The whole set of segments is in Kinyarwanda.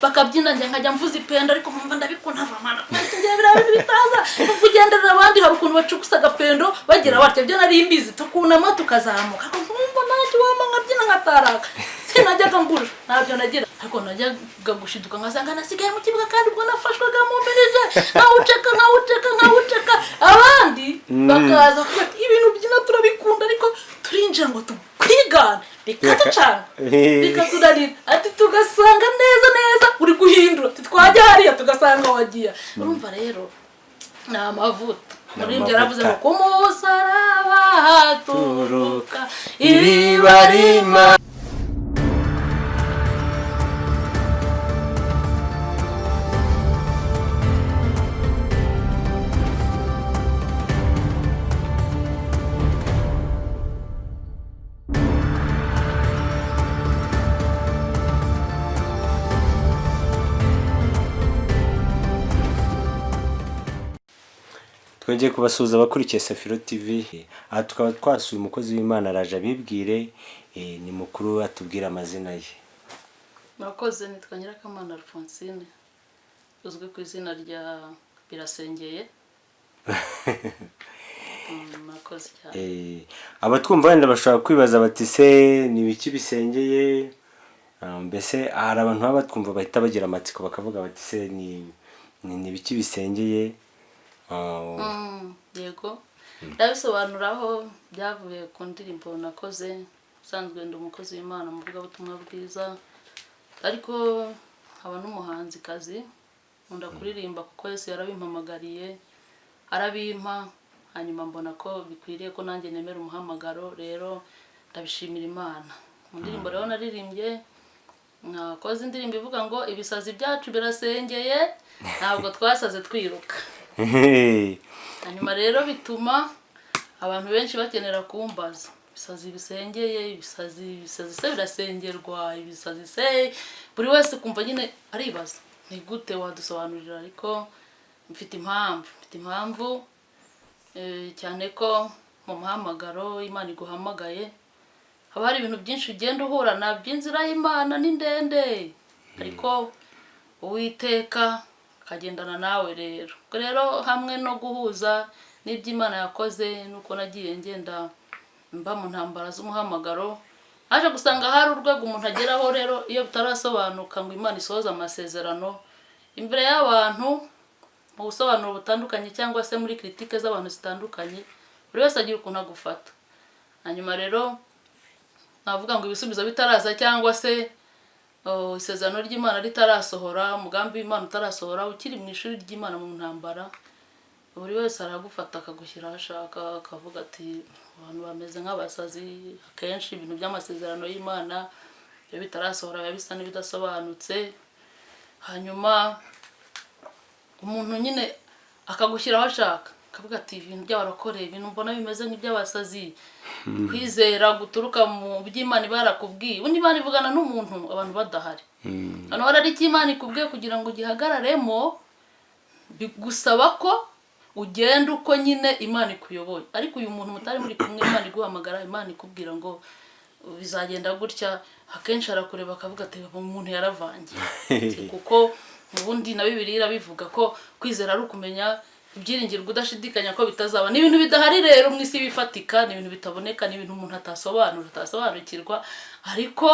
bakabyina njye nkajya mvuza ipenda ariko mpamva ndabikunda avamana ngiye birabindi bitaza kugenderera abandi hari ukuntu bacukusa agapendo bagira batya byo nari imbizi tukunama tukazamuka kumva nacyo wama nkabyina nkataraka sinajyaga mbura nabyo nagira ariko najyaga gushiduka nkasanga nasigaye mu kibuga kandi ubwo nafashwaga mu mbirije nkawuceka abandi bakaza kuvuga ibintu byina turabikunda ariko turinjira ngo tukwigane bikata cyane bikatunanira ati tugasanga neza uri guhindura twajya hariya tugasanga wagiye urumva rero ni amavuta murimbye yaravuze ngo ku musaraba haturuka iribarima twongeye kubasuhuza abakurikiye Safiro TV. Aha tukaba twasuye umukozi w'Imana araje abibwire ni mukuru atubwira amazina ye. Murakoze nitwa Nyirakamana Alphonsine uzwi ku izina rya Birasengeye. Murakoze cyane. Abatwumva wenda bashobora kwibaza bati se ni biki bisengeye? Mbese hari abantu baba batwumva bahita bagira amatsiko bakavuga bati se ni biki bisengeye? Yego ndabisobanuraho byavuye ku ndirimbo nakoze usanzwe ndi umukozi w'Imana mu butumwa bwiza ariko haba n'umuhanzi kazi nkunda kuririmba kuko Yesu yarabimpamagariye arabimpa hanyuma mbona ko bikwiriye ko nanjye nemera umuhamagaro rero ndabishimira Imana. Mu ndirimbo rero naririmbye nakoze indirimbo ivuga ngo ibisazi byacu birasengeye ntabwo twasaze twiruka. Hanyuma rero bituma abantu benshi bakenera kumbaza ibisazi bisengeye ibisazi se birasengerwa ibisazi se buri wese kumva nyine aribaza ni gute wadusobanurira ariko mfite impamvu cyane ko mu muhamagaro Imana iguhamagaye haba hari ibintu byinshi ugenda uhura nabyo inzira y'Imana ni ndende ariko Uwiteka kagendana nawe rero hamwe no guhuza n'iby'Imana yakoze nuko nagiye ngenda mba mu ntambara z'umuhamagaro aje gusanga hari urwego umuntu ageraho rero iyo bitarasobanuka ngo Imana isohoza amasezerano imbere y'abantu mu busobanuro butandukanye cyangwa se muri critique z'abantu zitandukanye buri wese agira ukuntu agufata. Hanyuma rero navuga ngo ibisubizo bitaraza cyangwa se isezerano ry'Imana ritarasohora umugambi w'Imana utarasohora ukiri mu ishuri ry'Imana mu ntambara buri wese aragufata akagushyira ashaka akavuga ati abantu bameze nk'abasazi akenshi ibintu by'amasezerano y'Imana iyo bitarasohora biba bisa n'ibidasobanutse hanyuma umuntu nyine akagushyira aho ashaka akavuga ati ibintu by'abarokoreye ibintu mbona bimeze nk'iby'abasazi kwizera guturuka mu by'Imana barakubwiye undi Imana ivugana n'umuntu abantu badahari hano hari Imana ikubwiye kugira ngo gihagararemo bigusaba ko ugenda uko nyine Imana ikuyoboye ariko uyu muntu mutari muri kumwe Imana iguhamagara Imana ikubwira ngo bizagenda gutya akenshi arakureba akavuga ati umuntu yaravangiye kuko ubundi na Bibiliya bivuga ko kwizera ari ukumenya ibyiringiro udashidikanya ko bitazaba ni ibintu bidahari rero mu isi bifatika ni ibintu bitaboneka ni ibintu umuntu atasobanukirwa ariko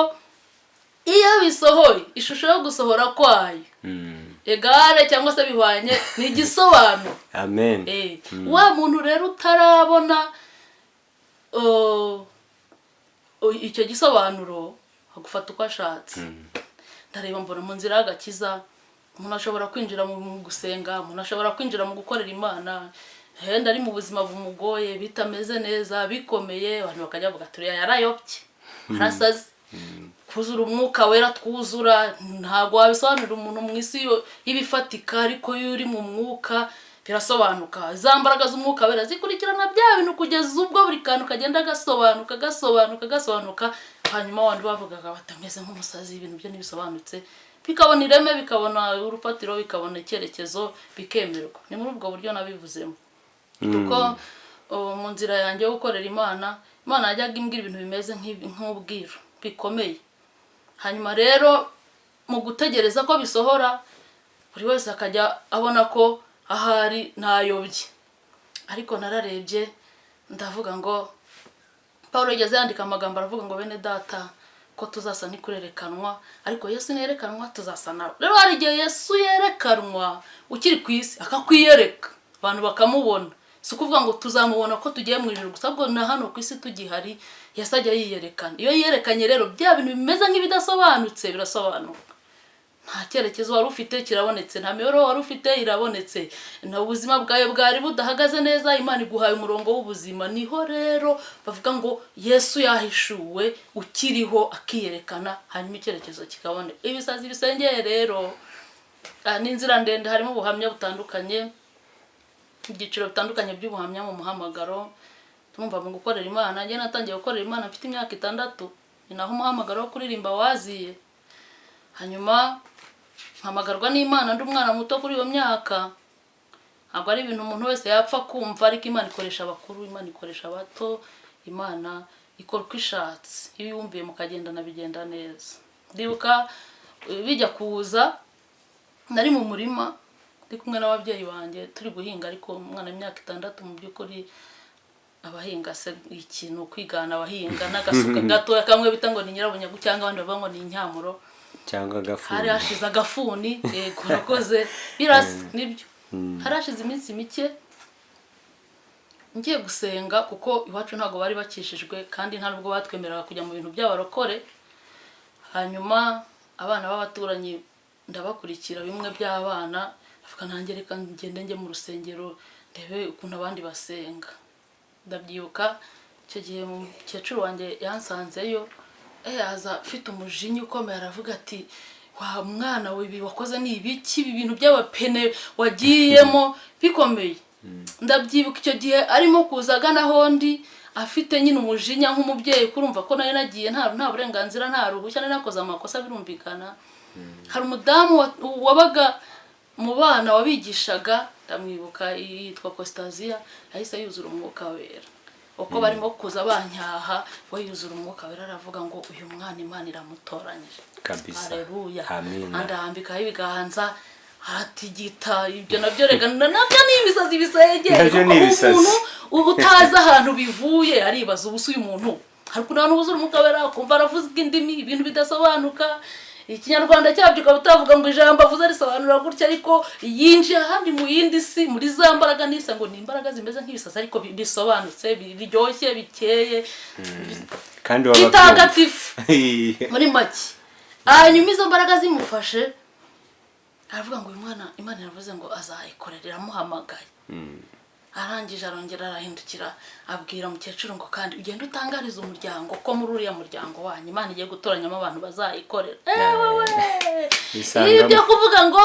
iyo bisohoye ishusho yo gusohora kwayo egare cyangwa se bihwanye ni igisobanuro. Amen. Wa muntu rero utarabona icyo gisobanuro agufata uko ashatse ndareba mbona mu nzira y'agakiza umuntu ashobora kwinjira mu gusenga umuntu ashobora kwinjira mu gukorera Imana henda ari mu buzima bumugoye bitameze neza bikomeye abantu bakajya bavuga ati yarayobye arasaze kuzura umwuka wera twuzura ntago wabisobanurira umuntu mu isi y'ibifatika ariko iyo uri mu mwuka birasobanuka zambaraga z'umwuka wera zikurikirana bya bintu kugeza ubwo buri kantu kagenda gasobanuka hanyuma abantu bavugaga batameze nk'umusazi ibintu byo nibisobanutse bikabona ireme bikabona urufatiro bikabona icyerekezo bikemerwa. Ni muri ubwo buryo nabivuzemo kuko mu nzira yanjye yo gukorera Imana yajyaga imbwira ibintu bimeze nk'ubwiru bikomeye hanyuma rero mu gutegereza ko bisohora buri wese akajya abona ko ahari ntayobye. Ariko nararebye ndavuga ngo Pawulo yageze yandika amagambo aravuga ngo bene data ko tuzasa n'ikurerekanwa ariko Yesu nerekanwa tuzasa nawe. Rero hari igihe Yesu yerekanwa ukiri ku isi akakwiyereka abantu bakamubona. Si ukuvuga ngo tuzamubona ko tugiye mu ijuru gusa, ahubwo na hano ku isi tugihari Yesu ajya yiyerekana. Iyo yerekanye rero bya bintu bimeze nk'ibidasobanutse birasobanuka. Nta cyerekezo wari ufite kirabonetse, nta miyoboro wari ufite irabonetse, na ubuzima bwawe bwari budahagaze neza, Imana iguhaye umurongo w'ubuzima. Niho rero bavuga ngo Yesu yahishuwe ukiriho akiyerekana hanyuma icyerekezo kikaboneka. Ibisazi bisengeye rero n'inzira ndende, harimo ubuhamya butandukanye, ibyiciro bitandukanye by'ubuhamya mu muhamagaro. Tumva mu gukorera Imana, njye natangiye gukorera Imana mfite imyaka 6, ni naho umuhamagaro wo kuririmba waziye. Hanyuma mpamagarwa n'Imana ndi umwana muto kuri iyo myaka. Ntabwo ari ibintu umuntu wese yapfa kumva, ariko Imana ikoresha abakuru, Imana ikoresha abato, Imana ikora uko ishatse. Iyo yumviye mukagendana bigenda neza. Ndibuka bijya kuza nari mu murima ndi kumwe n'ababyeyi banjye turi guhinga, ariko umwana w'imyaka 6 mu by'ukuri abahinga se ikintu kwigana abahinga n'agasuka gatoya kamwe bita ngo ni nyirabunyagu cyangwa abandi bavuga ngo ni incyamuro cyangwa agafuni. Hari hashize agafuni, yego nakoze birasa nibyo. Hari hashize iminsi mike ngiye gusenga, kuko iwacu ntago bari bakishijwe kandi nta nubwo batwemerera kujya mu bintu by'abarokore. Hanyuma abana b'abaturanyi ndabakurikira bimwe by'abana, avuga nanjye reka ngende njye mu rusengero ndebe ukuntu abandi basenga. Ndabyibuka icyo gihe umukecuru wanjye yansanzeyo, aza afite umujinya ukomeye, aravuga ati wa mwana we ibi wakoze ni ibiki, ibi bintu by'abapene wagiyemo bikomeye. Ndabyibuka icyo gihe arimo kuzaga naho ndi afite nyine umujinya nk'umubyeyi, kurumva ko nari nagiye nta burenganzira nta ruhushya, nari nakoze amakosa birumvikana. Hari umudamu wabaga mu bana wabigishaga, ndamwibuka, yitwa Costasia, yahise yuzura umwuka wera. Uko barimo kuza banyaha we yuzura umwuka wera, aravuga ngo uyu mwana Imana iramutoranyije kabisa. Haleluya, andahambikaho ibiganza atigita. Ibyo nabyo rega nabyo ni ibisazi bisegeye, umuntu utazi ahantu bivuye aribaza ubusa uyu muntu. Hari kuntu buzura umwuka wera kumva aravuza indimi, ibintu bidasobanuka. Ikinyarwanda cyabyo utavuga ngo ijambo avuze risobanura gutya, ariko yinjiye ahandi mu yindi si, muri za mbaraga nisa ngo ni imbaraga zimeze nk'ibisasa ariko bisobanutse, biryoshye, bikeye kandi bitagatifu muri make. Hanyuma izo mbaraga zimufashe, aravuga ngo uyu mwana Imana iravuze ngo azayikorera, iramuhamagaye. Arangije arongera arahindukira abwira umukecuru ngo kandi ugende utangariza umuryango ko muri uriya muryango wanyu Imana igiye gutoranyamo abantu bazayikorera. Ibyo kuvuga ngo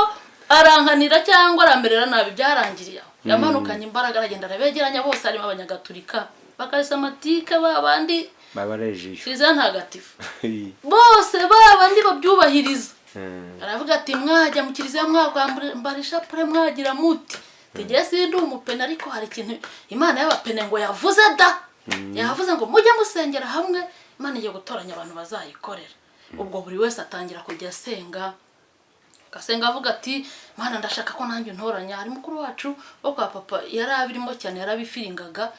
arankanira cyangwa aramberera nabi byarangiriye aho. Yamanukanye imbaraga, aragenda arabegeranya bose, harimo abanyagatulika, bakarisamatike, babandi babarejiye Kiliziya ntagatifu, bose babandi babyubahiriza. Aravuga ati mwajya mu Kiliziya mwakwambarisha pure mwagira muti tegeye sindi umupene, ariko hari ikintu Imana y'abapene ngo yavuze da, yavuze ngo mujye musengera hamwe, Imana igiye gutoranya abantu bazayikorera. Ubwo buri wese atangira kujya asenga, gasenga avuga ati Imana ndashaka ko nanjye ntoranya. Hari mukuru wacu wo kwa papa yarabirimo cyane, yarabifiringaga,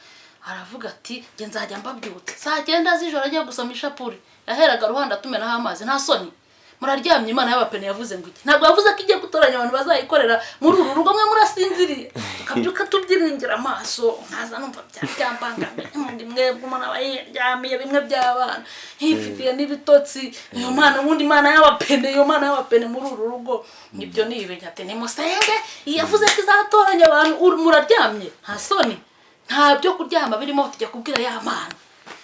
aravuga ati nge nzajya mbabyutse saa 9 z'ijoro ajya gusoma ishapuri. Yaheraga ruhanda tumenaho amazi, nta soni. Muraryamye, Imana y'abapene yavuze ngo iki? Ntabwo yavuze ko igiye gutoranya abantu bazayikorera muri uru rugo mwe murasinziriye. Tukabyuka tubyiringira amaso, nkaza numva byambangamiye, mwebwe umuntu abayiryamiye bimwe by'abana hifitiye n'ibitotsi. Iyo Mana ubundi Imana y'abapene, iyo Mana y'abapene muri uru rugo. Ibyo ni ibintu ati nimusenge, yavuze ko izatoranya abantu, muraryamye nta soni, nta byo kuryama birimo, tujya kubwira ya Mana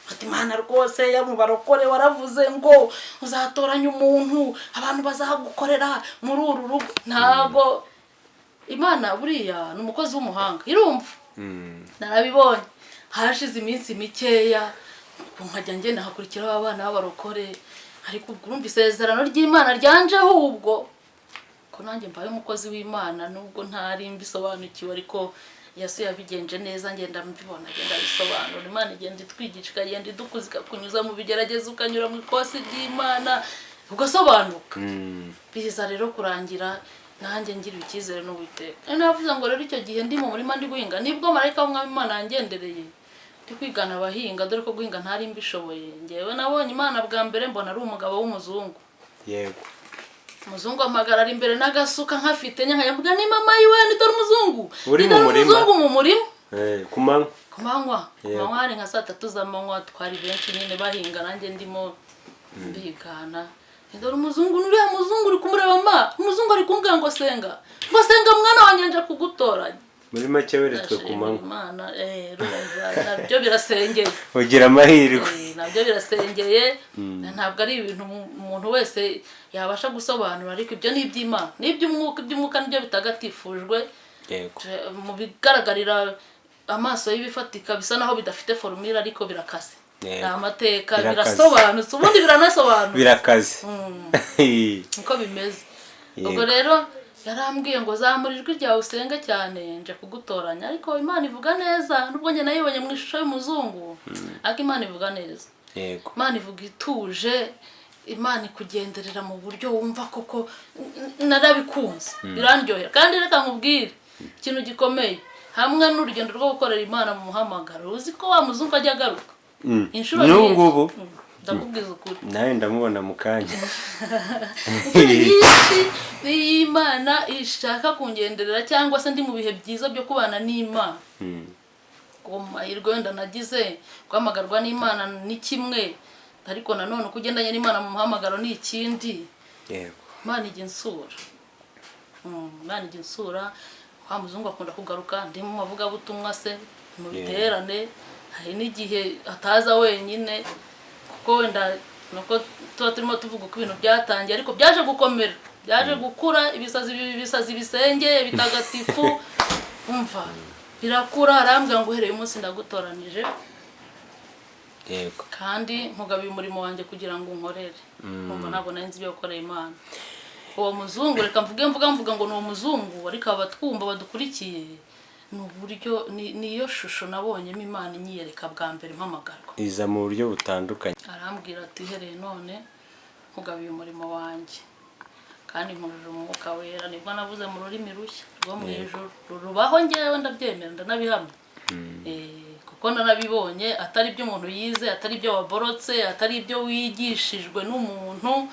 ati Mana rwose yamubarokore waravuze ngo uzatoranya umuntu abantu bazagukorera muri uru rugo. Ntago Imana buriya ni umukozi w'umuhanga, irumva. Narabibonye hashize iminsi mikeya, nkajya ngenda hakurikiraho abana b'abarokore, ariko urumva isezerano ry'Imana ryanjeho ubwo ko nanjye mbaye umukozi w'Imana, nubwo ntari mbisobanukiwe, ariko Yesu yabigenje neza, ngenda mbibona, ngenda bisobanura. Imana igenda itwigisha, igenda idukuza, ikakunyuza mu bigerageza, ukanyura mu ikosi ry'Imana. ugasobanuka. Biza rero kurangira nanjye ngira icyizere n'Uwiteka. Navuze ngo rero icyo gihe ndi mu murima ndi guhinga nibwo marayika w'Umwami Imana yangendereye ndi kwigana abahinga, dore ko guhinga ntari mbishoboye. Ngewe nabonye Imana bwa mbere mbona ari umugabo w'umuzungu. Yego. Umuzungu amagara ari imbere n'agasuka nkafite nyavuga ni mama yiwe ni dore umuzungu. Uri mu murima. Umuzungu mu murima. Kumanywa. Kumanywa hari nka 3 z'amanywa twari benshi nyine bahinga nanjye ndimo mbigana. Dore umuzungu nuriya muzungu uri kumureba umuzungu ari kumbwira ngo senga mwana wanjye nje kugutoranya. Muri make weretswe kumanywa. Imana rumva nabyo birasengeye. Ugira amahirwe. Nabyo birasengeye. Ntabwo ari ibintu umuntu wese yabasha gusobanura, ariko ibyo ni iby'Imana, iby'umwuka nibyo bitagatifujwe. Yego. Mu bigaragarira amaso y'ibifatika bisa naho bidafite formula ariko birakase. Amateka birasobanutse ubundi biranasobanutse. Birakaze. Uko bimeze. Ubwo rero yarambwiye ngo zamura ijwi ryawe usenge cyane nje kugutoranya, ariko Imana ivuga neza nubwo njye nayibonye mu ishusho y'umuzungu, ariko Imana ivuga neza. Yego. Imana ivuga ituje, Imana ikugenderera mu buryo wumva koko narabikunze birandyohera. Kandi reka nkubwire ikintu gikomeye hamwe n'urugendo rwo gukorera Imana mu muhamagaro, uzi ko wa muzungu ajya agaruka inshuro n'ubu ndakubwiza ukuri nawe ndamubona mu kanya. Imana ishaka kungenderera cyangwa se ndi mu bihe byiza byo kubana n'Imana. Ku mahirwe wenda nagize guhamagarwa n'Imana ni kimwe, ariko nanone kugendanye n'Imana mu muhamagaro ni ikindi. Yego. Imana ijya insura. Imana ijya insura. Wa muzungu akunda kugaruka ndi mu mavugabutumwa se mu biterane, hari n'igihe ataza wenyine kuko wenda nuko tuba turimo tuvuga uko ibintu byatangiye, ariko byaje gukomera, byaje gukura, ibisazi bisengeye bitagatifu umva birakura. Arambwira ngo uhereye umunsi ndagutoranije. Yego. Kandi nkugabiye umurimo wanjye kugira ngo unkorere. Numva ntabwo nari nzi ibyo gukorera Imana. Uwo muzungu reka mvuga ngo ni umuzungu, ariko abatwumva badukurikiye ni uburyo niyo shusho nabonyemo Imana inyiyereka bwa mbere mpamagarwa. Iza mu buryo butandukanye. Arambwira ati uhereye none nkugabiye umurimo wanjye kandi nkuruje umwuka wera. Nibwo navuze mu rurimi rushya rwo mu ijuru rubaho, ngewe ndabyemera ndanabihamya. Kuko narabibonye atari ibyo umuntu yize, atari ibyo waborotse, atari ibyo wigishijwe n'umuntu.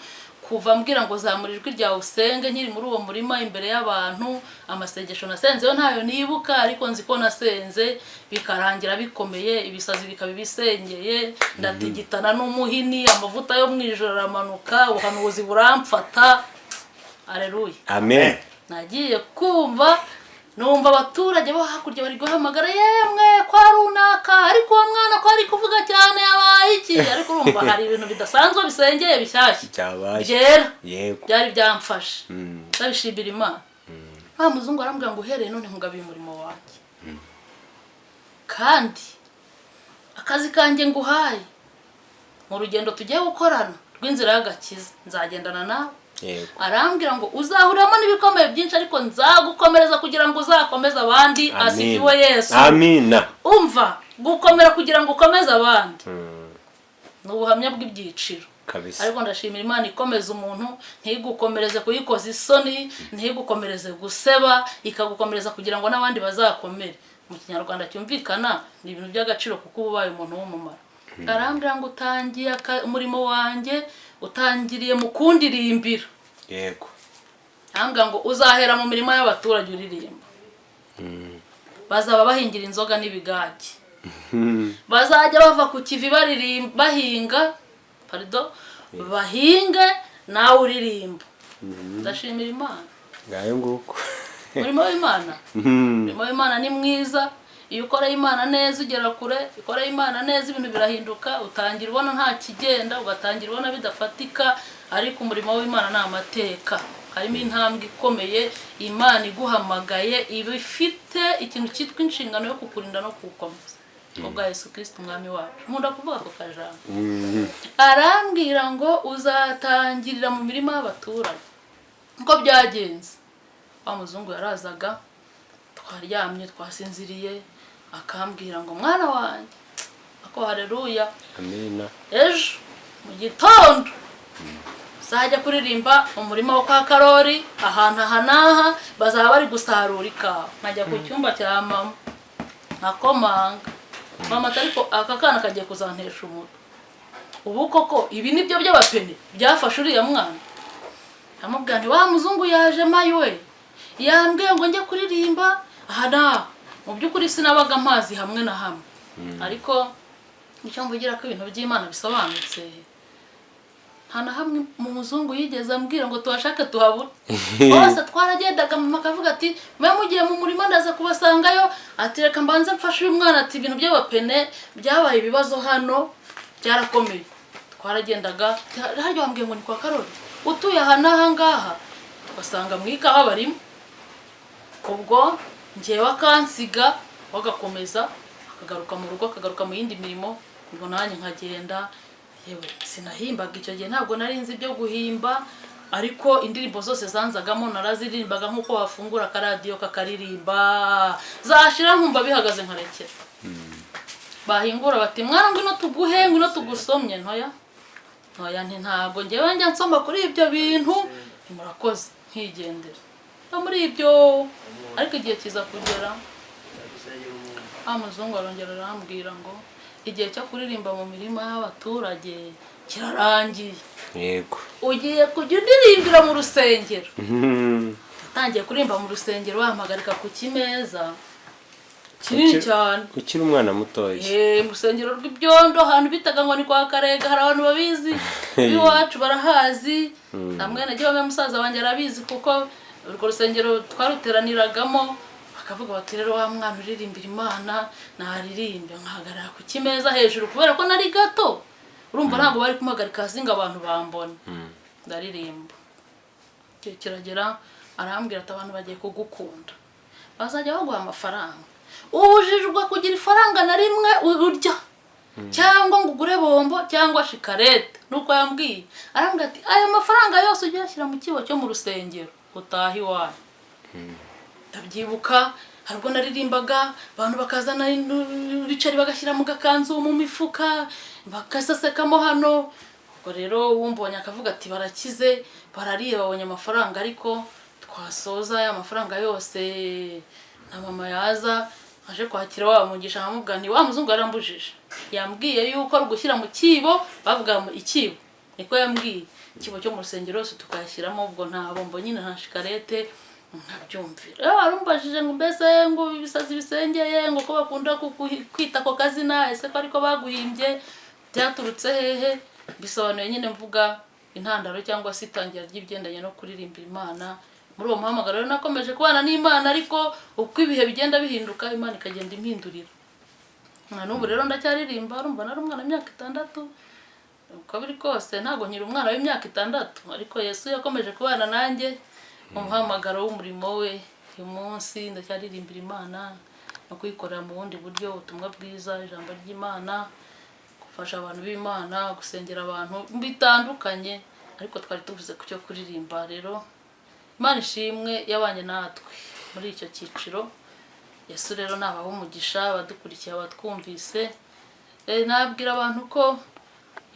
Kuva mbwira ngo zamura ijwi ryawe usenge nkiri muri uwo murima imbere y'abantu, amasengesho nasenze yo ntayo nibuka, ariko nzi ko nasenze bikarangira bikomeye, ibisazi bikaba bisengeye, ndatigitana n'umuhini, amavuta yo mu ijoro aramanuka, ubuhanuzi buramfata. Aleluya. Amen. Nagiye kumva numva abaturage bo hakurya bari guhamagara yemwe kwa runaka, ariko uwo mwana ko ari kuvuga cyane yabaye iki, ariko urumva hari ibintu bidasanzwe bisengeye bishyashya byera. Yego. Byari byamfashe ndabishimira Imana. Wa muzungu arambwira ngo uhereye none nkugabiye umurimo wanjye, kandi akazi kanjye nguhaye mu rugendo tugiye gukorana rw'inzira y'agakiza nzagendana nawe. Arambwira ngo uzahuriramo n'ibikomeye byinshi, ariko nzagukomereza kugira ngo uzakomeze abandi. Asifiwe Yesu. Amina. Umva gukomera kugira ngo ukomeze abandi n'ubuhamya bw'ibyiciro kabisa. Ariko ndashimira Imana ikomeza umuntu, ntigukomereze kuyikoza isoni, ntigukomereze guseba, ikagukomereza kugira ngo n'abandi bazakomere. Mu Kinyarwanda cyumvikana ni ibintu by'agaciro kuko ubaye umuntu w'umumaro. Arambwira ngo utangiye umurimo wanjye utangiriye mu kundirimbira. Yego. Arambwira ngo uzahera mu mirimo y'abaturage uririmba. Bazaba bahingira inzoga n'ibigage. Bazajya bava ku kivi bahinga, bahinge nawe uririmba. Ndashimira Imana. Ngayo nguko. Umurimo w'Imana. Umurimo w'Imana ni mwiza. Iyo ukoreye Imana neza ugera kure, ukoreye Imana neza ibintu birahinduka, utangira ubona nta kigenda, ugatangira ubona bidafatika, ariko umurimo w'Imana ni amateka. Harimo intambwe ikomeye, Imana iguhamagaye iba ifite ikintu cyitwa inshingano yo kukurinda no kugukomeza. Ubwa Yesu Kristo umwami wacu. Nkunda kuvuga ako kajambo. Arambwira ngo uzatangirira mu mirima y'abaturage. Uko byagenze, wa muzungu yarazaga, twaryamye twasinziriye, akambwira ngo mwana wanjye, ako haleluya. Amina. Ejo mu gitondo zajya kuririmba umurima wo kwa Karori ahantu aha n'aha bazaba bari gusarura ikawa, nkajya ku cyumba cya mama nkakomanga, mama ariko aka kana kagiye kuzantesha umutwe, ubu koko ibi nibyo by'abapene byafashe uriya mwana. Amubwira nti wa muzungu yaje mayiwe yambwiye ngo njye kuririmba aha n'aha, mu by'ukuri sinabaga mpazi hamwe na hamwe, ariko icyo mvugira ko ibintu by'Imana bisobanutse, nta na hamwe mu muzungu yigeze ambwira ngo tuhashake tuhabura. Bose twaragendaga mama akavuga ati mwe mugiye mu murima ndaza kubasangayo, ati reka mbanze mfashe uyu mwana, ati ibintu by'abapene byabaye ibibazo hano byarakomeye. Twaragendaga haryo wambwiye ngo ni kwa Karori utuye aha n'aha ngaha, tugasanga mu ikawa barimo, ubwo njyewe akansiga bagakomeza akagaruka mu rugo akagaruka mu yindi mirimo, ubwo nanjye nkagenda. Yewe sinahimbaga icyo gihe, ntabwo nari nzi ibyo guhimba, ariko indirimbo zose zanzagamo naraziririmbaga nk'uko wafungura akaradiyo kakaririmba, zashira nkumva bihagaze nkarekera. Bahingura bati mwana ngwino tuguhe ngwino tugusomye, ntoya nti ntabwo njyewe njya nsoma kuri ibyo bintu, murakoze nkigendera muri ibyo. Ariko igihe kiza kugera amuzungu arongera arambwira ngo igihe cyo kuririmba mu mirima y'abaturage kirarangiye, yego ugiye kujya udirimbira mu rusengero. Utangiye kuririmba mu rusengero wampagarika ku kimeza kinini cyane, ukiri umwana mutoya, mu rusengero rw'ibyondo ahantu bitaga ngo ni kwa Karega, hari abantu babizi iwacu barahazi, namwe nagiye bamwe musaza wanjye arabizi kuko urwo rusengero twaruteraniragamo, bakavuga bati rero wa mwana uririmbira Imana naririmbe, nkahagarara ku kimeza hejuru kubera ko nari gato, urumva ntabwo bari kumuhagarika hasi ngo abantu bambone, ndaririmba. Kiragera arambwira ati abantu bagiye kugukunda, bazajya baguha amafaranga, ubujijwe kugira ifaranga na rimwe urya cyangwa ngo ugure bombo cyangwa shikarete, nuko yambwiye. Arambwira ati ayo mafaranga yose ujya yashyira mu kibo cyo mu rusengero utaha iwawe. Ndabyibuka harwo naririmbaga, abantu bakazana ibiceri bagashyira mu gakanzu mu mifuka bakasasekamo hano. Ubwo rero wumbonye akavuga ati barakize barariye babonye amafaranga, ariko twasoza aya mafaranga yose na mama yaza aje kwakira wa mugisha, nkamubwira nti wa muzungu yarambujije, yambwiye yuko ari gushyira mu kibo, bavuga mu ikibo, niko yambwiye, ikibo cyo mu rusengero yose tukayashyiramo. Ubwo nta bombo nyine nta shikarete nkabyumvira. Arumbajije ngo mbese ngo ibisazi bisengeye ngo ko bakunda kwita ko kazina, ese ko ariko baguhimbye byaturutse hehe? Bisobanuye nyine mvuga intandaro cyangwa se itangira ry'ibyendanye no kuririmbira Imana. Muri uwo muhamagaro rero nakomeje kubana n'Imana, ariko uko ibihe bigenda bihinduka Imana ikagenda impindurira. N'ubu rero ndacyaririmba, urumva nari umwana w'imyaka 6, uko biri kose ntabwo nkiri umwana w'imyaka 6, ariko Yesu yakomeje kubana nanjye mu muhamagaro w'umurimo we. Uyu munsi ndacyaririmbira Imana no kuyikorera mu bundi buryo, ubutumwa bwiza, ijambo ry'Imana, gufasha abantu b'Imana, gusengera abantu bitandukanye, ariko twari tuvuze ku cyo kuririmba. Rero Imana ishimwe yabanye natwe muri icyo cyiciro. Yesu rero nabaho umugisha, abadukurikiye abatwumvise. Nabwira abantu ko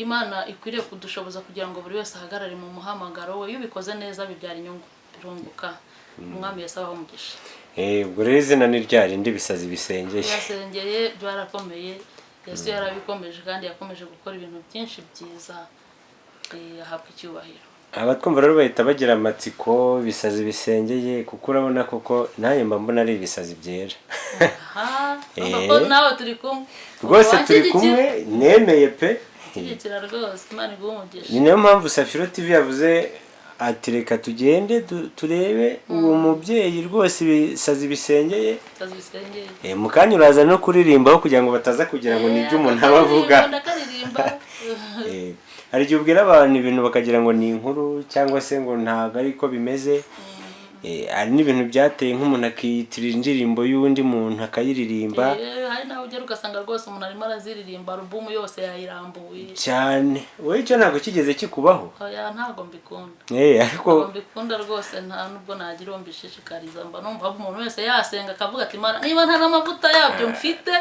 Imana ikwiriye kudushoboza kugira ngo buri wese ahagarare mu muhamagaro we, iyo ubikoze neza bibyara inyungu, birunguka. Umwami Yesu abaho umugisha. Ubwo rero izina ni rya rindi bisazi bisengeye. Yasengeye byarakomeye, Yesu yarabikomeje kandi yakomeje gukora ibintu byinshi byiza, ahabwa icyubahiro. Abatwumva rero bahita bagira amatsiko bisazi bisengeye, kuko urabona koko naye mba mbona ari ibisazi byera. Nawe turi kumwe rwose, turi kumwe, nemeye pe. Kigikira rwose, Imana iguhe umugisha. Ni nayo mpamvu Safiro TV yavuze ati reka tugende turebe uwo mubyeyi rwose ibisazi bisengeye. Mu kanya uraza no kuririmbaho kugira ngo bataza kugira ngo nibyo umuntu aba avuga. Hari igihe ubwira abantu ibintu bakagira ngo ni inkuru cyangwa se ngo ntabwo ariko bimeze. Hari n'ibintu byateye nk'umuntu akiyitirira indirimbo y'undi muntu akayiririmba. Hari hari nawe ugera ugasanga rwose umuntu arimo araziririmba alubumu yose yayirambuye cyane. Wowe icyo ntabwo kigeze kikubaho? oya ntabwo mbikunda ariko ntabwo mbikunda rwose, nta nubwo nagira uwo mbishishikariza. Mba numva umuntu wese yasenga akavuga ati Imana niba nta n'amavuta yabyo mfite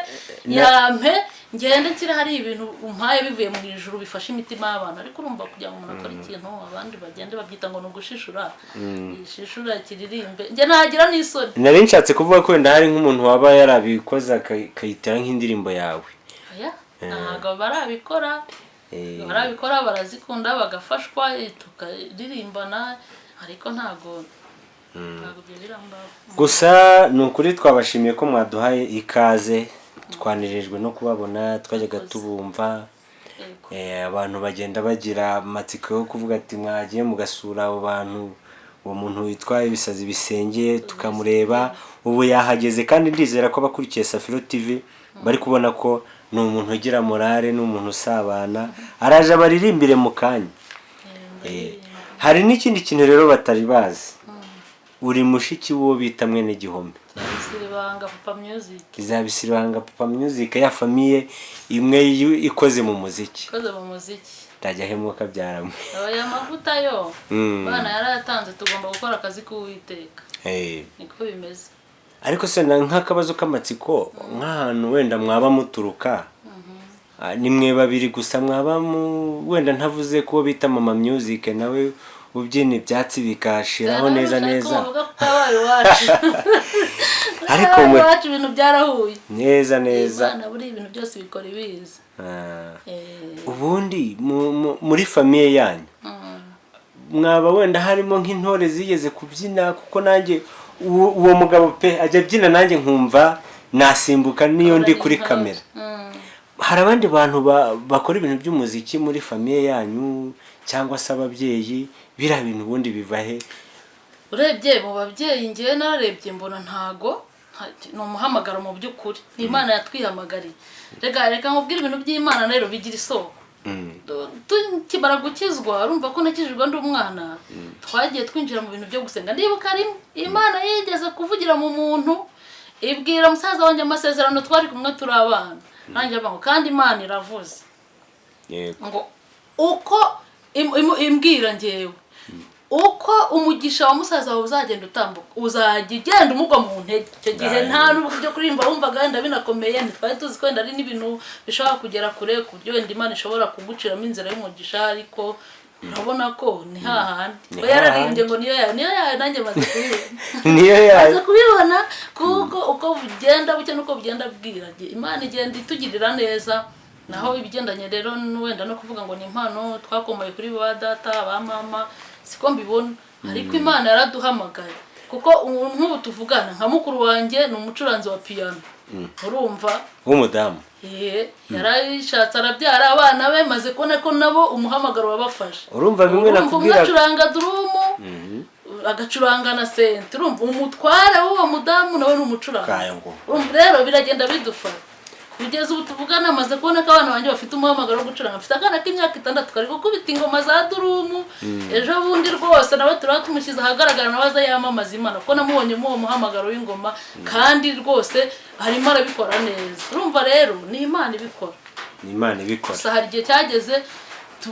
yampe ngende nshyira hari ibintu umpaye bivuye mu ijuru bifasha imitima y'abantu. Ariko urumva kugira ngo umuntu akore ikintu abandi bagende babyita ngo ni ugushishura, ishishura kiririmbe njye nagira n'isoni. nari nshatse kuvuga ko wenda hari nk'umuntu waba yarabikoza akayitera nk'indirimbo yawe. oya ntabwo barabikora, barabikora barazikunda bagafashwa tukaririmbana, ariko ntabwo ibyo biramba. Gusa ni ukuri twabashimiye ko mwaduhaye ikaze, twanejejwe no kubabona, twajyaga tubumva abantu bagenda bagira amatsiko yo kuvuga ati mwagiye mugasura abo bantu, uwo muntu witwa Ibisazi Bisengeye tukamureba, ubu yahageze kandi ndizera ko abakurikiye Safiro TV bari kubona ko ni umuntu ugira morale, ni umuntu usabana, araje abaririmbire mu kanya. Hari n'ikindi kintu rero batari bazi, uri mushiki w'uwo bita Mwene Gihome. Izabisiribanga Papa Music. Izabisiribanga Papa Music, ya famiye imwe ikoze mu muziki. Ikoze mu muziki. Ndajya hemuka byaramwe. Aya mavuta yo bana yaratanze, tugomba gukora akazi k'Uwiteka. Niko bimeze. Ariko se nk'akabazo k'amatsiko, nk'ahantu wenda mwaba muturuka, nimwe babiri gusa mwaba wenda ntavuze ko bita Mama Music nawe ubyina ibyatsi bikashiraho neza neza. Ariko wacu ibintu byarahuye neza neza. Bana buri ibintu byose bikora ibiza. Ubundi muri famiye yanyu mwaba wenda harimo nk'intore zigeze kubyina? Kuko nanjye uwo mugabo pe ajya abyina nanjye nkumva nasimbuka niyo ndi kuri kamera. Hari abandi bantu bakora ibintu by'umuziki muri famiye yanyu cyangwa se ababyeyi, bira bintu ubundi biva he? Urebye mu babyeyi ngiye narebye mbona ntago no muhamagara mu by'ukuri, ni Imana yatwihamagariye. Reka nkubwira ibintu by'Imana rero bigira isoko. Tukibara gukizwa urumva ko nakijijwe ndi umwana, twagiye twinjira mu bintu byo gusenga. Ndibuka Imana yigeze kuvugira mu muntu, ibwira musaza wanjye amasezerano twari kumwe turi abana. Nanjye bango kandi Imana iravuze. Ngo uko imbwira ngewe uko umugisha wa musaza wawe uzagenda utambuka, uzajya ugenda umugwa mu ntege. Icyo gihe nta n'ubwo byo kuririmba wumvaga wenda binakomeye, ntitwari tuzi ko wenda ari n'ibintu bishobora kugera kure ku buryo wenda Imana ishobora kuguciramo inzira y'umugisha. Ariko urabona ko ni hahandi we yararimbye ngo niyo yawe nanjye maze kubibona kuko uko bugenda bucye nuko bugenda bwira Imana igenda itugirira neza. Naho ibigendanye rero wenda no kuvuga ngo ni impano twakomoye kuri ba data ba mama siko mbibona, ariko Imana yaraduhamagaye. Kuko nk'ubu tuvugana nka mukuru wanjye ni umucuranzi wa piano, urumva w'umudamu. Yarayishatse arabyara abana be, maze kubona ko nabo umuhamagaro wabafasha. Urumva bimwe nakubwira, acuranga drumu agacuranga na sente. Urumva umutware w'uwo mudamu nawe n'umucuranga. Urumva rero biragenda bidufara. Kugeza ubu tuvugana maze kubona ko abana banjye bafite umuhamagaro wo gucuranga. Mfite akana k'imyaka 6 kari gukubita ingoma za durumu. Ejo bundi rwose nawe turatumushyize ahagaragara nabaza yamamaza Imana, kuko namubonye mu muhamagaro w'ingoma kandi rwose harimo arabikora neza. Urumva rero ni Imana ibikora, ni Imana ibikora. Gusa hari igihe cyageze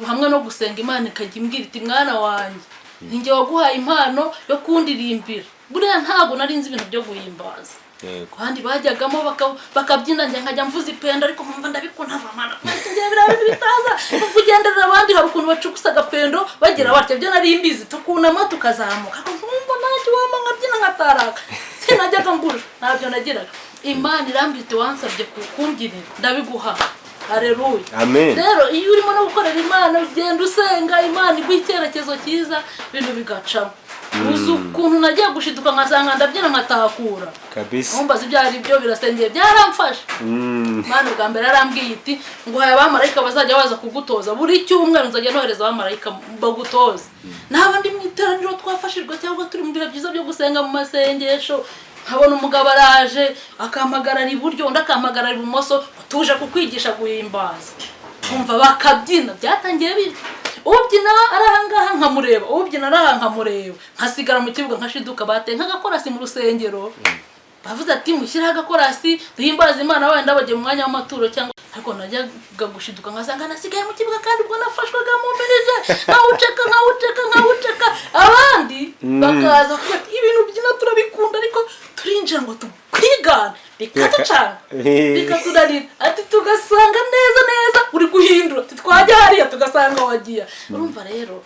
hamwe no gusenga Imana ikajya imbwira iti mwana wanjye ninjye waguhaye impano yo kundirimbira. Buriya ntago nari nzi ibintu byo guhimbaza. Kandi bajyagamo bakabyina njye nkajya mvuza ipendo, ariko nkumva ndabikunda vamana. Ngiye birabindi bitaza kugendera abandi hari ukuntu bacukusa agapendo bagira batya byo nari imbizi tukunama tukazamuka. Nkumva nacyo wama nkabyina nkataraka. Sinajyaga ngura nabyo nagiraga. Imana irambite wansabye kukungirira ndabiguha. Haleluya. Amen. Rero iyo urimo no gukorera Imana ugenda usenga Imana igwicyerekezo cyiza bintu bigacamo. Uzu kuntu nagiye gushiduka nkasanga ndabyina nkatakura kabisa. Umbaza ibyari byo birasengeye byaramfasha. Mana bwa mbere arambwiye iti ngo haya abamarayika bazajya baza kugutoza buri cyumweru, nzajya nohereza abamarayika bagutoza. N'abandi mu iteraniro twafashirwa cyangwa turi mu bihe byiza byo gusenga mu masengesho, nkabona umugabo araje akampagarara iburyo undi akampagarara ibumoso, tuje kukwigisha guhimbaza. Kumva bakabyina byatangiye biri ubyina arahangaha nkamureba, ubyina arahanka nkamureba, nkasigara mu kibuga nkashiduka bate nkagakorasi mu rusengero. bavuze ati mushyiraho agakorasi duhimbaza Imana wenda bagiye mu mwanya w'amaturo cyangwa ariko najyaga gushiduka ngasanga nasigaye mu kibuga kandi ubwo nafashwaga mu mirije nkawuceka abandi bakaza kuvuga ati ibintu byina turabikunda ariko turinjira ngo tukwigana bikatucana bikatunanira ati tugasanga neza uri guhindura twajya hariya tugasanga wagiye urumva rero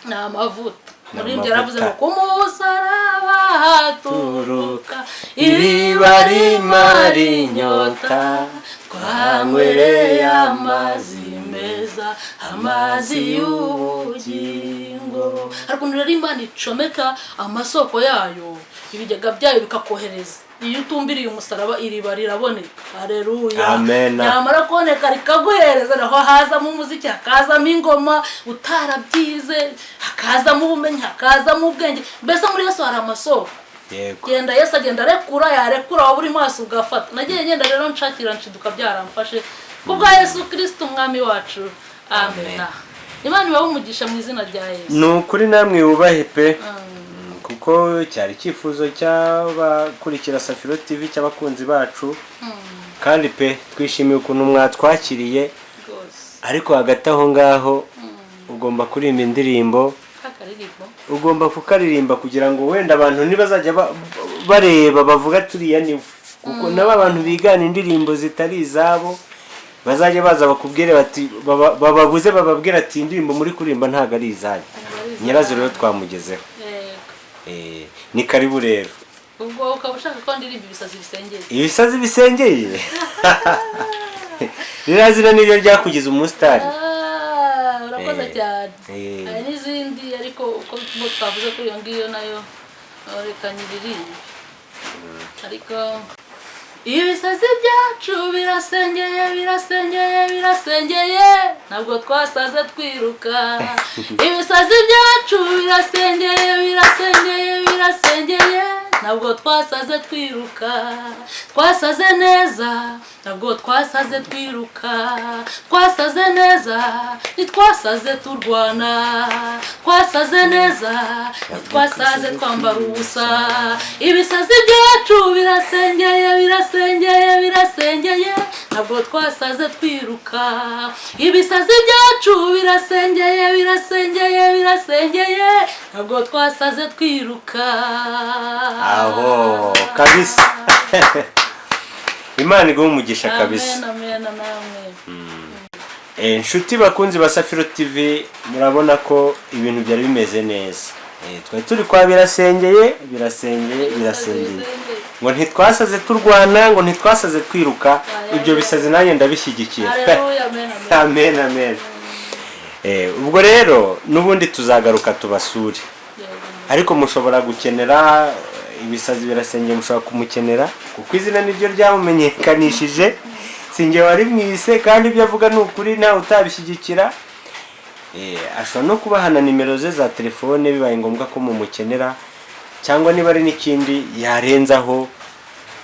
ni amavuta muri ibyo yaravuze ngo ku musaraba haturuka iriba rimara inyota twanywereye amazi meza amazi y'ubugingo ariko rero Imana icomeka amasoko yayo ibigega byayo bikakohereza iyo utumbiriye umusaraba iriba riraboneka haleluya nyamara kuboneka rikaguhereza naho hazamo umuziki hakazamo ingoma utarabyize hakazamo ubumenyi hakazamo ubwenge mbese muri Yesu hari amasoko genda Yesu agenda arekura yarekura waba uri maso ugafata nagiye ngenda rero nshakira nshiduka byaramfashe kubwa Yesu Kristo umwami wacu amen Imana ibahe umugisha mu izina rya Yesu nukuri namwe wubahe pe kuko cyari cyifuzo cy'abakurikira Safiro TV cy'abakunzi bacu kandi pe twishimiye ukuntu mwatwakiriye ariko hagati aho ngaho ugomba kuririmba indirimbo ugomba kukaririmba kugira ngo wenda abantu nibazajya bareba bavuga turiya ni kuko naba abantu bigana indirimbo zitari izabo bazajya baza bakubwire bati bababuze bababwira ati indirimbo muri kuririmba ntago ari izanyu nyirazo rero twamugezeho ni karibu rero ubwo ukaba ushaka ko ndirimba ibisazi bisengeye rirazina niryo ryakugize umusitari urakoze cyane hari n'izindi ariko uko twavuze kuri iyo ngiyo nayo reka nyiririmbe ariko ibisazi byacu birasengeye ntabwo twasaze twiruka ibisazi byacu birasengeye ntabwo twasaze twiruka twasaze neza ntabwo twasaze twiruka twasaze neza ntitwasaze turwana twasaze neza ntitwasaze twambara ubusa ibisazi byacu birasengeye ntabwo twasaze twiruka ibisazi byacu birasengeye ntabwo twasaze twiruka aho kabisa Imana iguhe umugisha kabisa amen inshuti bakunzi ba Safiro TV murabona ko ibintu byari bimeze neza twari turi kwa birasengeye ngo ntitwasaze turwana ngo ntitwasaze twiruka ibyo bisaze nanjye ndabishyigikiye amen ubwo rero nubundi tuzagaruka tubasure ariko mushobora gukenera ibisazi birasengeye mushobora kumukenera kuko izina niryo ryamumenyekanishije singe wari mwise kandi ibyo avuga ni ukuri ntawe utabishyigikira ashobora no kubahana nimero ze za telefone bibaye ngombwa ko mumukenera cyangwa niba ari n'ikindi yarenzaho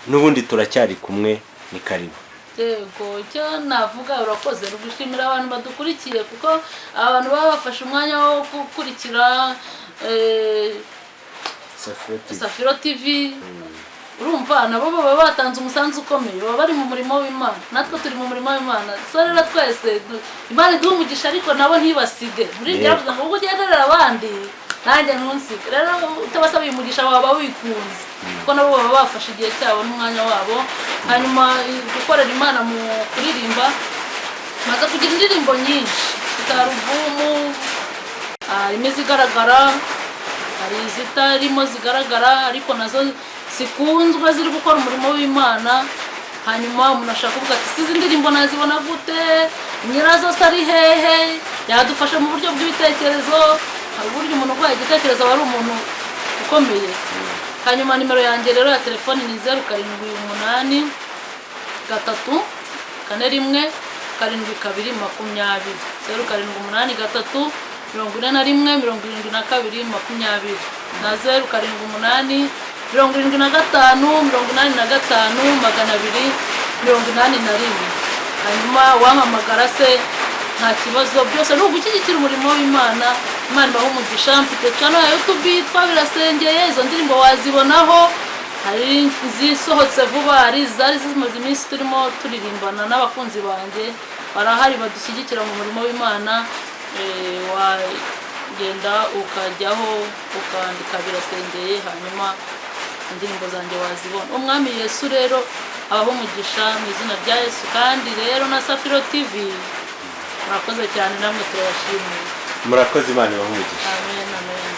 n'ubundi turacyari kumwe ni karibu yego cyo navuga urakoze rugushimira abantu badukurikiye kuko abantu baba bafashe umwanya wo gukurikira Safiro TV urumva nabo baba batanze umusanzu ukomeye baba bari mu murimo w'Imana natwe turi mu murimo w'Imana sorera twese Imana iduha umugisha ariko nabo ntibasige muri byavuze ngo ubwo ugenderera abandi nanjye ntunsige rero utabasabiye umugisha waba wikunze kuko nabo baba bafashe igihe cyabo n'umwanya wabo hanyuma gukorera Imana mu kuririmba maze kugira indirimbo nyinshi zitarubumu harimo izigaragara hari izitarimo zigaragara ariko nazo sikunzwe ziri gukora umurimo w'Imana hanyuma umuntu ashaka kuvuga ati sizi indirimbo nazibona gute nyirazo ari hehe yadufasha mu buryo bw'ibitekerezo hari uburyo umuntu ugwaye igitekerezo aba ari umuntu ukomeye hanyuma nimero yanjye rero ya telefone ni 0783 3 4 1 7 20 0783 41 72 na 0785 hanyuma wampamagara se nta kibazo byose ni ugushyigikira umurimo w'Imana Imana ibahe umugisha mfite channel ya YouTube yitwa Birasengeye izo ndirimbo wazibonaho hari izisohotse vuba, hari zari zimaze iminsi turimo turirimbana n'abakunzi banjye, barahari badushyigikira mu murimo w'Imana. Wagenda ukajyaho ukandika birasengeye, hanyuma indirimbo zanjye wazibona. Umwami Yesu rero abaho umugisha mu izina rya Yesu. Kandi rero na Safiro TV murakoze cyane, namwe turabashimiye. Murakoze, Imana ibahe umugisha. Amen, amen.